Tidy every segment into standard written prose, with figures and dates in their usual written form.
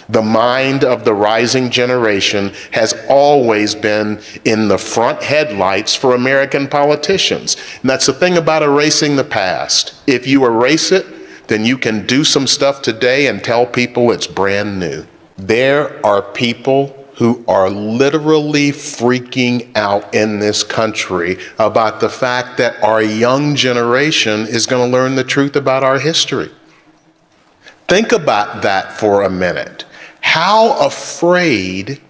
The mind of the rising generation has always been in the front headlights for American politicians. And that's the thing about erasing the past. If you erase it, then you can do some stuff today and tell people it's brand new. There are people who are literally freaking out in this country about the fact that our young generation is going to learn the truth about our history. Think about that for a minute. How afraid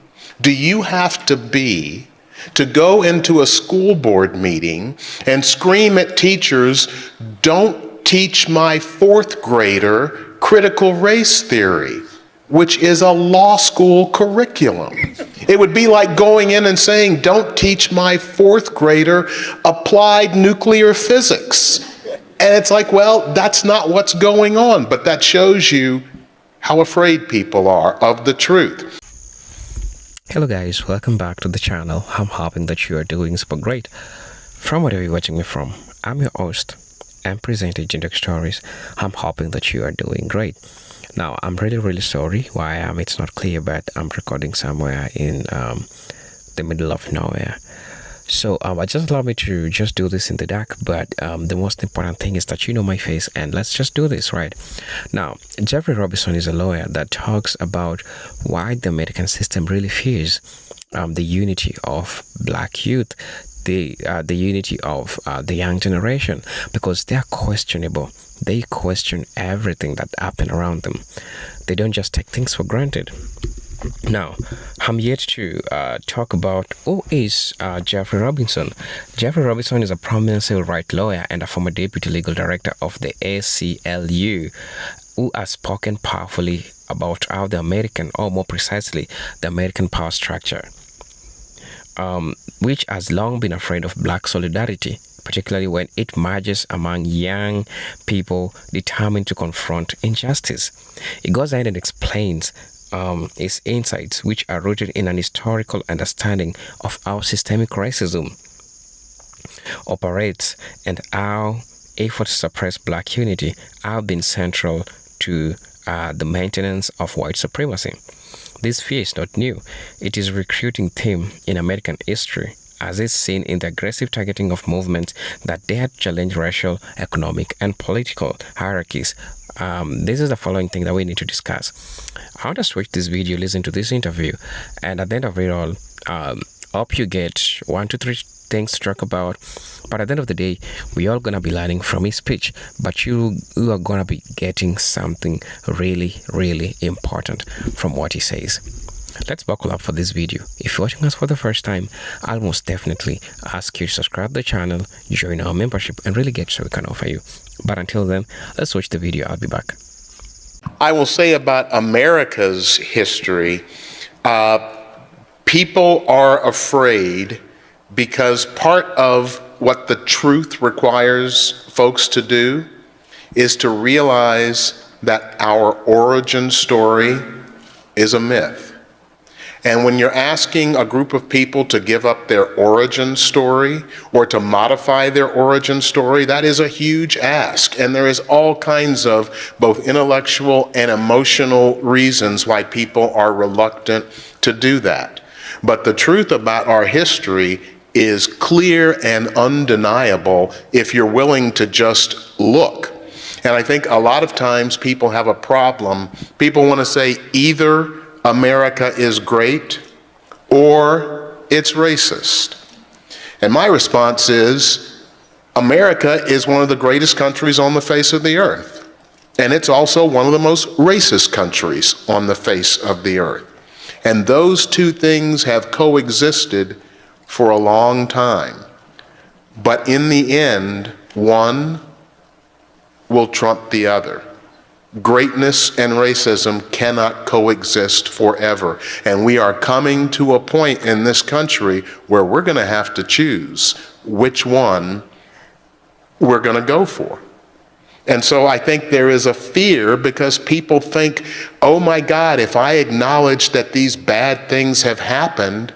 do you have to be to go into a school board meeting and scream at teachers, "Don't teach my fourth grader critical race theory," which is a law school curriculum? It would be like going in and saying, "Don't teach my fourth grader applied nuclear physics." And it's like, well, that's not what's going on, but that shows you how afraid people are of the truth. Hello guys, welcome back to the channel. I'm hoping that you are doing super great. From wherever you're watching me from, I'm your host and presenter Jindak Stories. I'm hoping that you are doing great. Now, I'm really sorry why it's not clear, but I'm recording somewhere in the middle of nowhere. So I just allow me to just do this in the dark, but the most important thing is that you know my face, and let's just do this, right? Now, Jeffrey Robinson is a lawyer that talks about why the American system really fears the unity of black youth, the unity of the young generation, because they are questionable. They question everything that happened around them. They don't just take things for granted. Now, I'm yet to talk about who is Jeffrey Robinson. Jeffrey Robinson is a prominent civil rights lawyer and a former deputy legal director of the ACLU, who has spoken powerfully about how the American, or more precisely, the American power structure, which has long been afraid of black solidarity, particularly when it merges among young people determined to confront injustice. It goes ahead and explains his insights, which are rooted in an historical understanding of how systemic racism operates and how efforts to suppress black unity have been central to the maintenance of white supremacy. This fear is not new. It is a recruiting theme in American history, as is seen in the aggressive targeting of movements that dare challenge racial, economic, and political hierarchies. This is the following thing that we need to discuss. I want to switch this video, listen to this interview, and at the end of it all, hope you get 1 to 3 things to talk about. But at the end of the day, we all gonna be learning from his speech, but you are gonna be getting something really important from what he says. Let's buckle up for this video. If you're watching us for the first time, I'll most definitely ask you to subscribe to the channel, join our membership, and really get so we can offer you. But until then, let's watch the video. I'll be back. I will say about America's history, people are afraid because part of what the truth requires folks to do is to realize that our origin story is a myth. And when you're asking a group of people to give up their origin story or to modify their origin story, that is a huge ask. And there is all kinds of both intellectual and emotional reasons why people are reluctant to do that. But the truth about our history is clear and undeniable if you're willing to just look. And I think a lot of times people have a problem. People want to say either America is great or it's racist. And my response is, America is one of the greatest countries on the face of the earth. And it's also one of the most racist countries on the face of the earth. And those two things have coexisted for a long time. But in the end, one will trump the other. Greatness and racism cannot coexist forever. And we are coming to a point in this country where we're going to have to choose which one we're going to go for. And so I think there is a fear because people think, oh my God, if I acknowledge that these bad things have happened,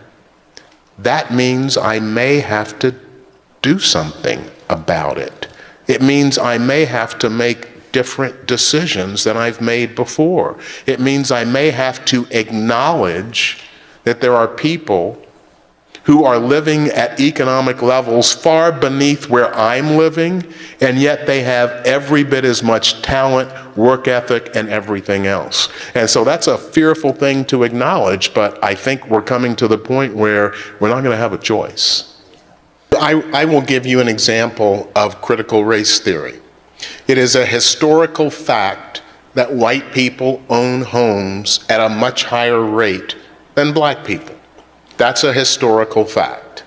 that means I may have to do something about it. It means I may have to make different decisions than I've made before. It means I may have to acknowledge that there are people who are living at economic levels far beneath where I'm living, and yet they have every bit as much talent, work ethic, and everything else. And so that's a fearful thing to acknowledge, but I think we're coming to the point where we're not going to have a choice. I will give you an example of critical race theory. It is a historical fact that white people own homes at a much higher rate than black people. That's a historical fact.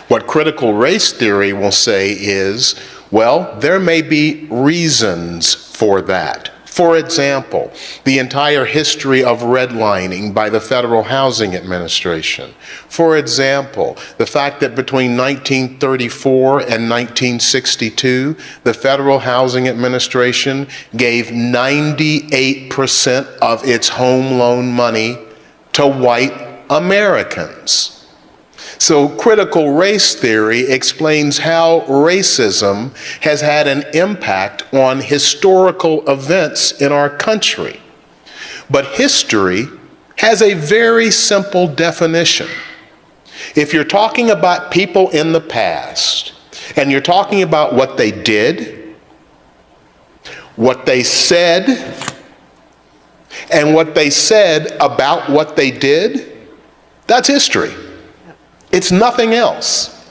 What critical race theory will say is, well, there may be reasons for that. For example, the entire history of redlining by the Federal Housing Administration. For example, the fact that between 1934 and 1962, the Federal Housing Administration gave 98% of its home loan money to white Americans. So critical race theory explains how racism has had an impact on historical events in our country. But history has a very simple definition. If you're talking about people in the past, and you're talking about what they did, what they said, and what they said about what they did, that's history. It's nothing else.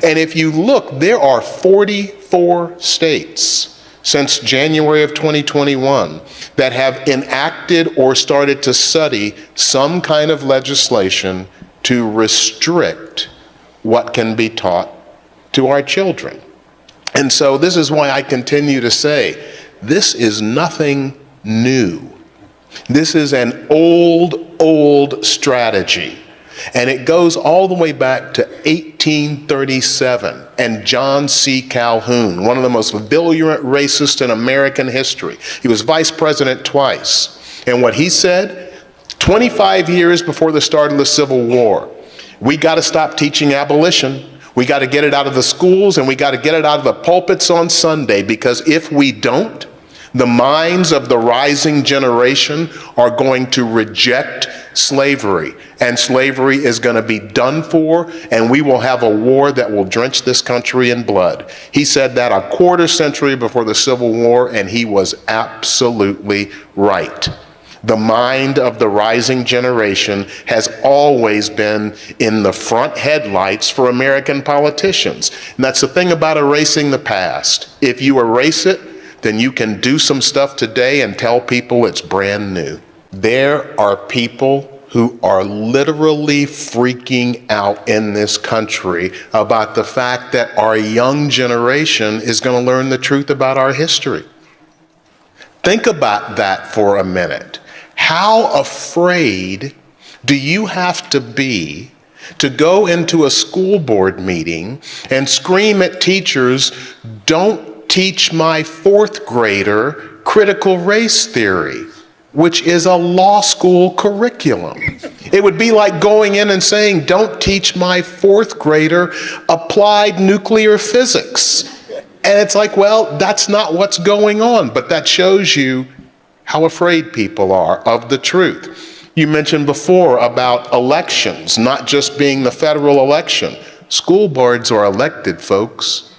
And if you look, there are 44 states since January of 2021 that have enacted or started to study some kind of legislation to restrict what can be taught to our children. And so this is why I continue to say, this is nothing new. This is an old strategy. And it goes all the way back to 1837 and John C. Calhoun, one of the most virulent racists in American history. He was vice president twice. And what he said, 25 years before the start of the Civil War, we got to stop teaching abolition. We got to get it out of the schools, and we got to get it out of the pulpits on Sunday, because if we don't, the minds of the rising generation are going to reject slavery, and slavery is going to be done for, and we will have a war that will drench this country in blood. He said that a quarter century before the Civil War, and he was absolutely right. The mind of the rising generation has always been in the front headlights for American politicians. And that's the thing about erasing the past. If you erase it, then you can do some stuff today and tell people it's brand new. There are people who are literally freaking out in this country about the fact that our young generation is going to learn the truth about our history. Think about that for a minute. How afraid do you have to be to go into a school board meeting and scream at teachers, "Don't teach my fourth grader critical race theory," which is a law school curriculum. It would be like going in and saying, "Don't teach my fourth grader applied nuclear physics." And it's like, well, that's not what's going on, but that shows you how afraid people are of the truth. You mentioned before about elections, not just being the federal election. School boards are elected, folks.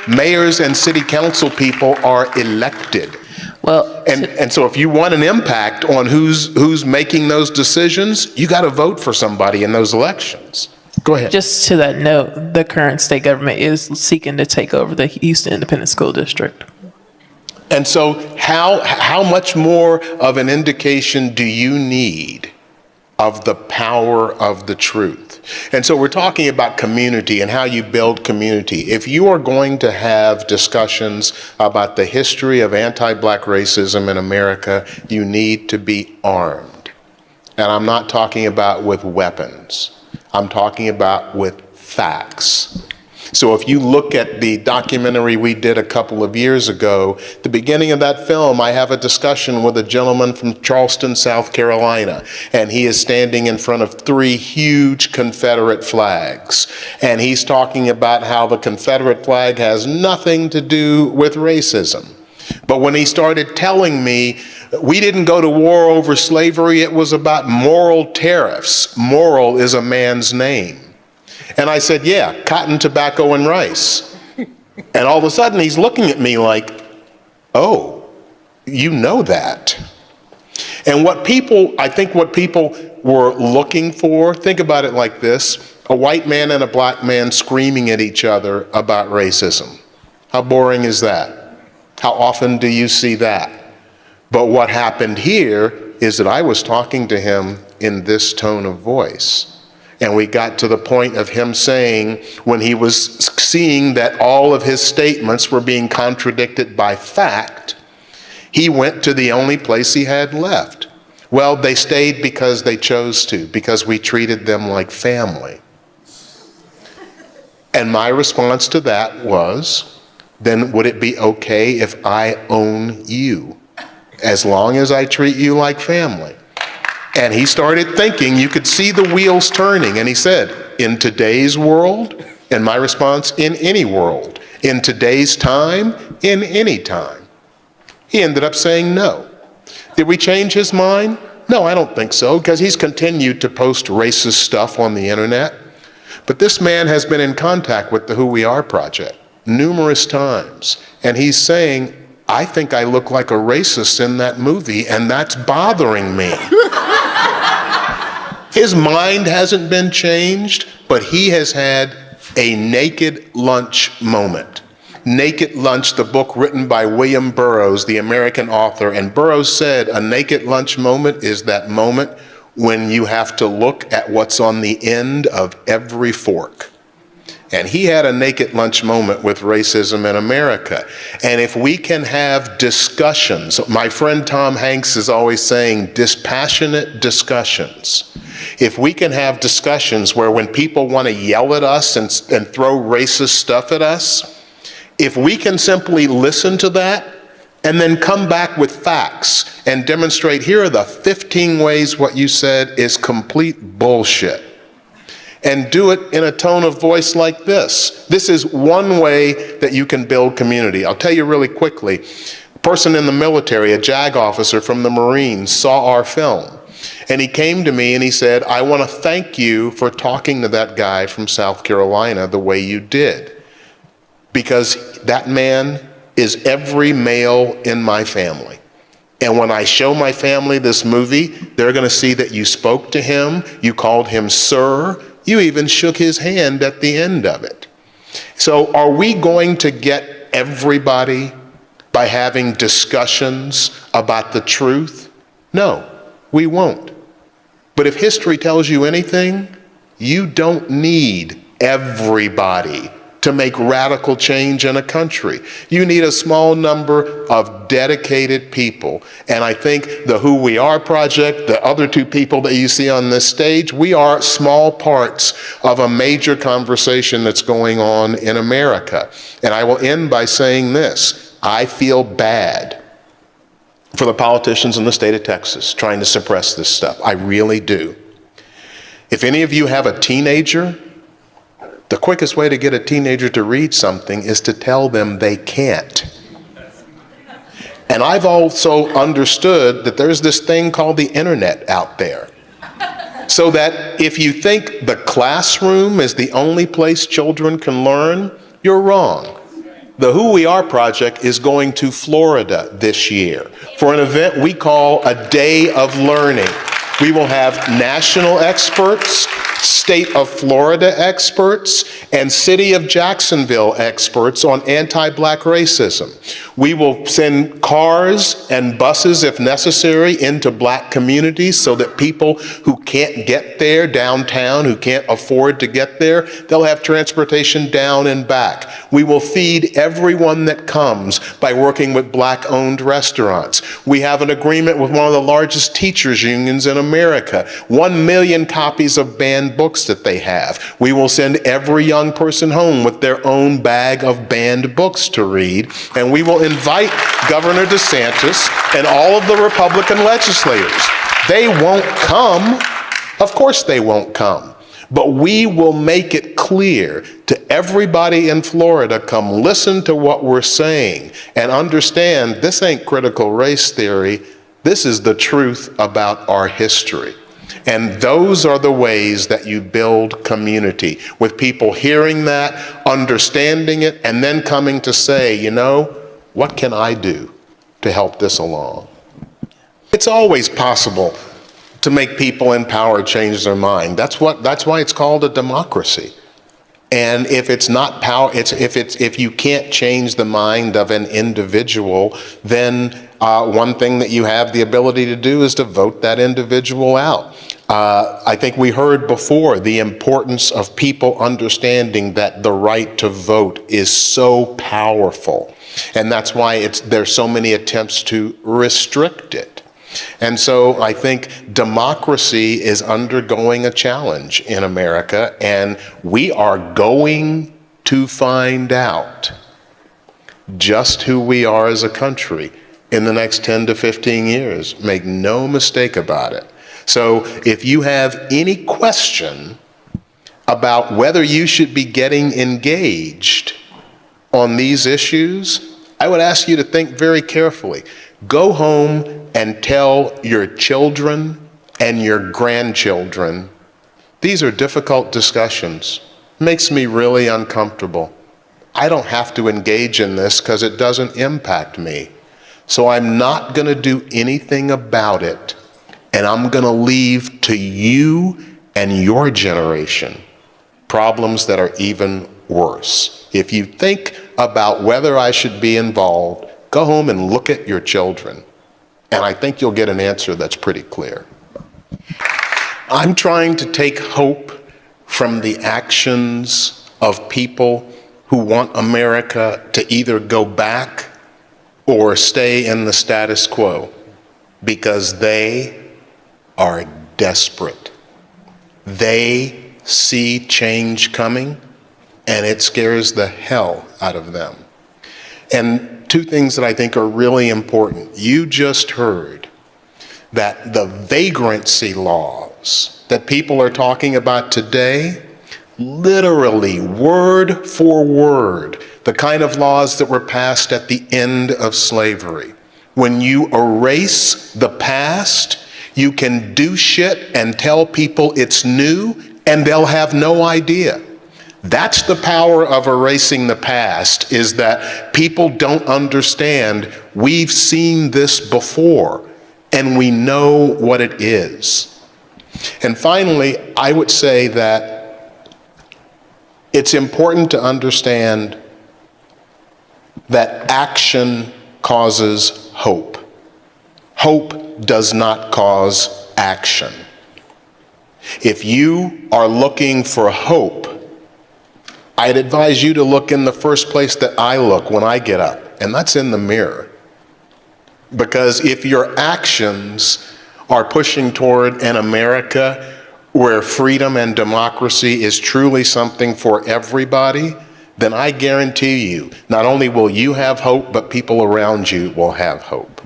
Mayors and city council people are elected. Well, And so if you want an impact on who's making those decisions, you got to vote for somebody in those elections. Go ahead. just to that note, the current state government is seeking to take over the Houston Independent School District. And so how much more of an indication do you need of the power of the truth? And so we're talking about community and how you build community. If you are going to have discussions about the history of anti-Black racism in America, you need to be armed. And I'm not talking about with weapons. I'm talking about with facts. So if you look at the documentary we did a couple of years ago, the beginning of that film, I have a discussion with a gentleman from Charleston, South Carolina, and he is standing in front of 3 huge Confederate flags. And he's talking about how the Confederate flag has nothing to do with racism. But But when he started telling me we didn't go to war over slavery, it was about moral tariffs. Moral is a man's name. And I said, yeah, cotton, tobacco, and rice. And all of a sudden he's looking at me like, oh, you know that. And I think what people were looking for, think about it like this: a white man and a black man screaming at each other about racism. How boring is that? How often do you see that? But what happened here is that I was talking to him in this tone of voice. And we got to the point of him saying, when he was seeing that all of his statements were being contradicted by fact, he went to the only place he had left. Well, they stayed because they chose to, because we treated them like family. And my response to that was, then would it be okay if I own you, as long as I treat you like family? And he started thinking, you could see the wheels turning, and he said, in today's world, and my response, in any world, in today's time, in any time. He ended up saying no. Did we change his mind? No, I don't think so, because he's continued to post racist stuff on the internet. But this man has been in contact with the Who We Are Project numerous times, and he's saying, I think I look like a racist in that movie, and that's bothering me. His mind hasn't been changed, but he has had a naked lunch moment. Naked Lunch, the book written by William Burroughs, the American author. And Burroughs said a naked lunch moment is that moment when you have to look at what's on the end of every fork. And he had a naked lunch moment with racism in America. And if we can have discussions, my friend Tom Hanks is always saying dispassionate discussions. If we can have discussions where when people want to yell at us and throw racist stuff at us, if we can simply listen to that and then come back with facts and demonstrate, here are the 15 ways what you said is complete bullshit, and do it in a tone of voice like this. This is one way that you can build community. I'll tell you really quickly. A person in the military, a JAG officer from the Marines, saw our film. And he came to me and he said, I want to thank you for talking to that guy from South Carolina the way you did. Because that man is every male in my family. And when I show my family this movie, they're going to see that you spoke to him, you called him sir, you even shook his hand at the end of it. So are we going to get everybody by having discussions about the truth? No, we won't. But if history tells you anything, you don't need everybody to make radical change in a country. You need a small number of dedicated people. And I think the Who We Are Project, the other two people that you see on this stage, we are small parts of a major conversation that's going on in America. And I will end by saying this: I feel bad for the politicians in the state of Texas trying to suppress this stuff. I really do. If any of you have a teenager, the quickest way to get a teenager to read something is to tell them they can't. And I've also understood that there's this thing called the internet out there. So that if you think the classroom is the only place children can learn, you're wrong. The Who We Are Project is going to Florida this year for an event we call a Day of Learning. We will have national experts, state of Florida experts, and city of Jacksonville experts on anti-black racism. We will send cars and buses, if necessary, into black communities so that people who can't get there downtown, who can't afford to get there, they'll have transportation down and back. We will feed everyone that comes by working with black-owned restaurants. We have an agreement with one of the largest teachers unions in America, 1 million copies of banned books that they have. We will send every young person home with their own bag of banned books to read, and we will invite Governor DeSantis and all of the Republican legislators. They won't come. Of course they won't come. But we will make it clear to everybody in Florida, come listen to what we're saying and understand this ain't critical race theory. This is the truth about our history. And those are the ways that you build community, with people hearing that, understanding it, and then coming to say, you know, what can I do to help this along? It's always possible to make people in power change their mind. That's why it's called a democracy. And if it's not power, if you can't change the mind of an individual, then one thing that you have the ability to do is to vote that individual out. I think we heard before the importance of people understanding that the right to vote is so powerful. And that's why there's so many attempts to restrict it. And so I think democracy is undergoing a challenge in America, and we are going to find out just who we are as a country in the next 10 to 15 years. Make no mistake about it. So if you have any question about whether you should be getting engaged on these issues, I would ask you to think very carefully. Go home and tell your children and your grandchildren, these are difficult discussions. Makes me really uncomfortable. I don't have to engage in this because it doesn't impact me. So I'm not going to do anything about it. And I'm going to leave to you and your generation problems that are even worse. If you think about whether I should be involved, go home and look at your children. And I think you'll get an answer that's pretty clear. I'm trying to take hope from the actions of people who want America to either go back or stay in the status quo, because they are desperate. They see change coming, and it scares the hell out of them. And two things that I think are really important. You just heard that the vagrancy laws that people are talking about today, literally word for word, the kind of laws that were passed at the end of slavery. When you erase the past, you can do shit and tell people it's new, and they'll have no idea. That's the power of erasing the past, is that people don't understand we've seen this before and we know what it is. And finally, I would say that it's important to understand that action causes hope. Hope does not cause action. If you are looking for hope, I'd advise you to look in the first place that I look when I get up, and that's in the mirror. Because if your actions are pushing toward an America where freedom and democracy is truly something for everybody, then I guarantee you, not only will you have hope, but people around you will have hope.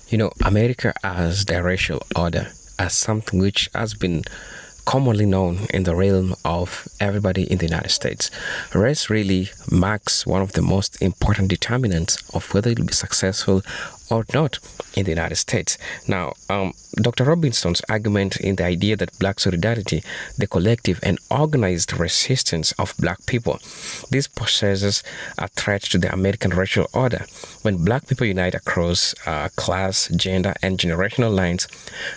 You know, America as the racial order, as something which has been commonly known in the realm of everybody in the United States. Race really marks one of the most important determinants of whether it will be successful or not in the United States. Now, Dr. Robinson's argument in the idea that Black solidarity, the collective and organized resistance of Black people, this possesses a threat to the American racial order. When Black people unite across class, gender, and generational lines,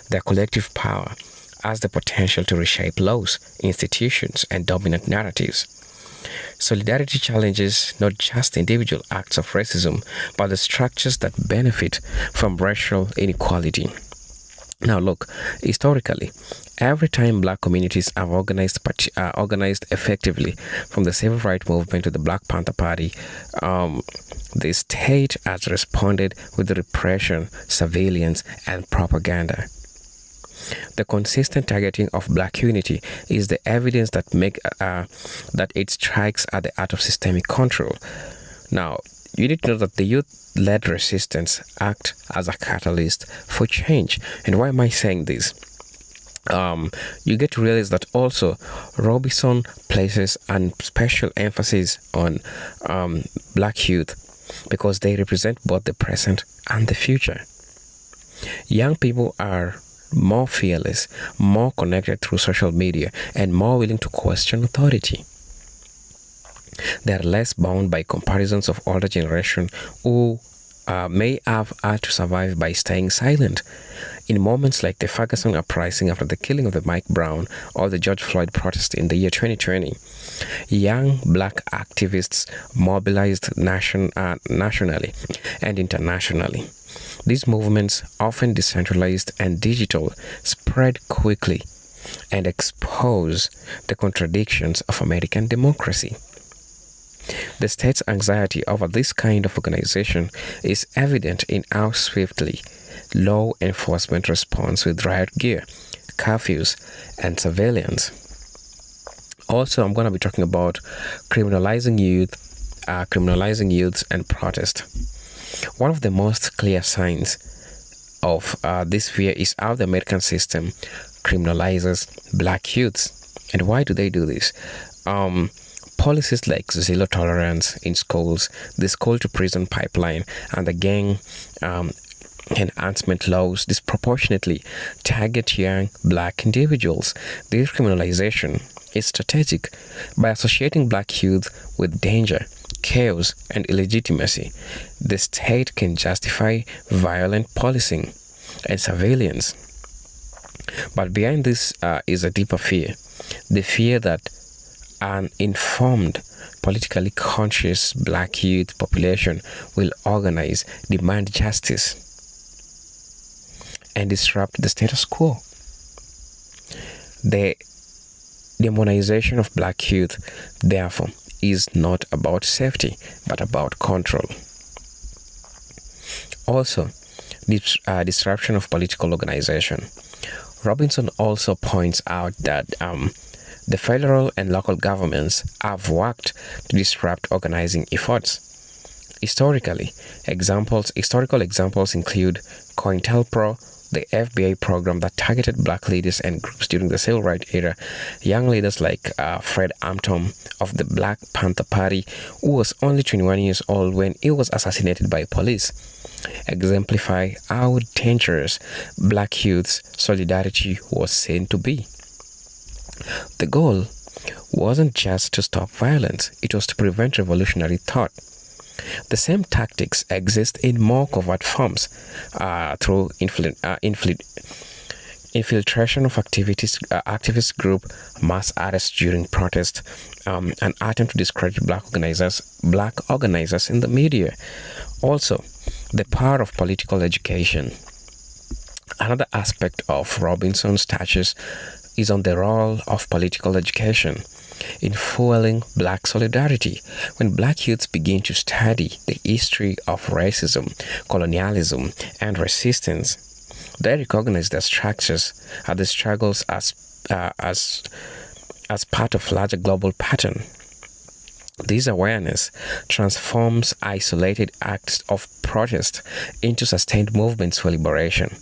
their collective power has the potential to reshape laws, institutions, and dominant narratives. Solidarity challenges not just individual acts of racism, but the structures that benefit from racial inequality. Now look, historically, every time Black communities have organized effectively, from the Civil Rights Movement to the Black Panther Party, the state has responded with the repression, surveillance, and propaganda. The consistent targeting of Black unity is the evidence that it strikes at the heart of systemic control. Now, you need to know that the youth-led resistance act as a catalyst for change. And why am I saying this? You get to realize that also Robinson places a special emphasis on black youth because they represent both the present and the future. Young people are more fearless, more connected through social media, and more willing to question authority. They are less bound by comparisons of older generation who may have had to survive by staying silent. In moments like the Ferguson uprising after the killing of the Mike Brown or the George Floyd protest in the year 2020, young black activists mobilized nationally and internationally. These movements, often decentralized and digital, spread quickly and expose the contradictions of American democracy. The state's anxiety over this kind of organization is evident in how swiftly law enforcement responds with riot gear, curfews, and surveillance. Also, I'm going to be talking about criminalizing youths and protest. One of the most clear signs of this fear is how the American system criminalizes black youths. And why do they do this? Policies like zero tolerance in schools, the school to prison pipeline, and the gang enhancement laws disproportionately target young black individuals. This criminalization is strategic. By associating black youth with danger, chaos, and illegitimacy, the state can justify violent policing and surveillance. But behind this is a deeper fear, the fear that an informed, politically conscious black youth population will organize, demand justice, and disrupt the status quo. The demonization of black youth, therefore, is not about safety, but about control. Also, disruption of political organization. Robinson also points out that the federal and local governments have worked to disrupt organizing efforts. Historical examples include COINTELPRO, the FBI program that targeted black leaders and groups during the civil rights era. Young leaders like Fred Hampton of the Black Panther Party, who was only 21 years old when he was assassinated by police, exemplify how dangerous black youth's solidarity was seen to be. The goal wasn't just to stop violence, it was to prevent revolutionary thought. The same tactics exist in more covert forms through infiltration of activist group, mass arrests during protest, an attempt to discredit black organizers in the media. Also, the power of political education. Another aspect of Robinson's touches is on the role of political education in fueling black solidarity. When black youths begin to study the history of racism, colonialism, and resistance, they recognize their structures and the struggles as part of larger global pattern. This awareness transforms isolated acts of protest into sustained movements for liberation.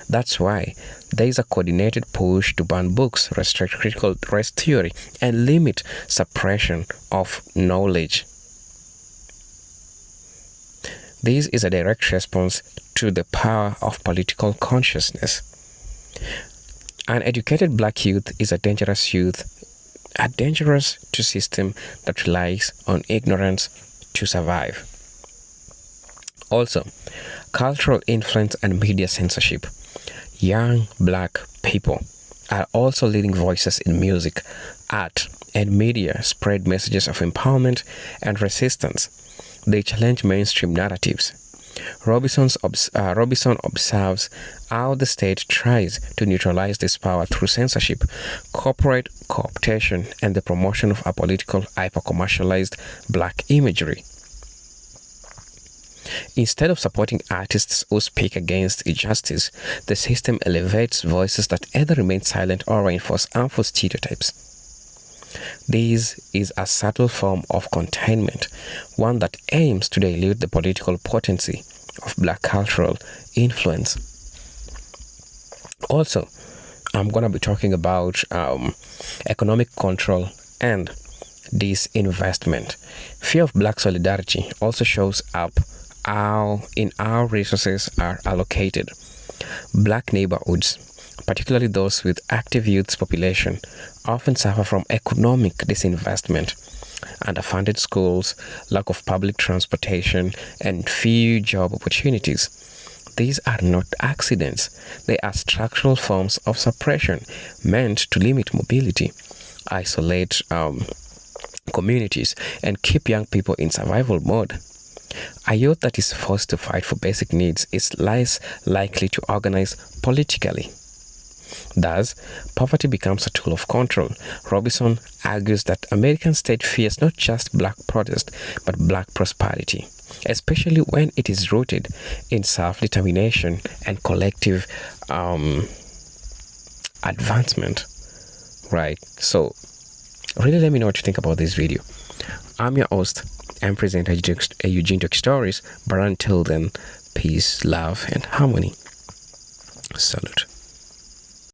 That's why there is a coordinated push to ban books, restrict critical race theory, and limit suppression of knowledge. This is a direct response to the power of political consciousness. An educated black youth is a dangerous to system that relies on ignorance to survive. Also, cultural influence and media censorship. Young black people are also leading voices in music, art, and media spread messages of empowerment and resistance. They challenge mainstream narratives. Robinson observes how the state tries to neutralize this power through censorship, corporate co-optation, and the promotion of apolitical, hyper-commercialized black imagery. Instead of supporting artists who speak against injustice, the system elevates voices that either remain silent or reinforce harmful stereotypes. This is a subtle form of containment, one that aims to dilute the political potency of black cultural influence. Also, I'm going to be talking about economic control and disinvestment. Fear of black solidarity also shows up how resources are allocated. Black neighborhoods, particularly those with active youth population, often suffer from economic disinvestment. Underfunded schools, lack of public transportation, and few job opportunities. These are not accidents. They are structural forms of suppression meant to limit mobility, isolate communities, and keep young people in survival mode. A youth that is forced to fight for basic needs is less likely to organize politically. Thus, poverty becomes a tool of control. Robinson argues that American state fears not just black protest, but black prosperity, especially when it is rooted in self-determination and collective advancement. Right? So, really let me know what you think about this video. I'm your host and presenter Eugene Duke Stories, but until then, peace, love, and harmony. Salute.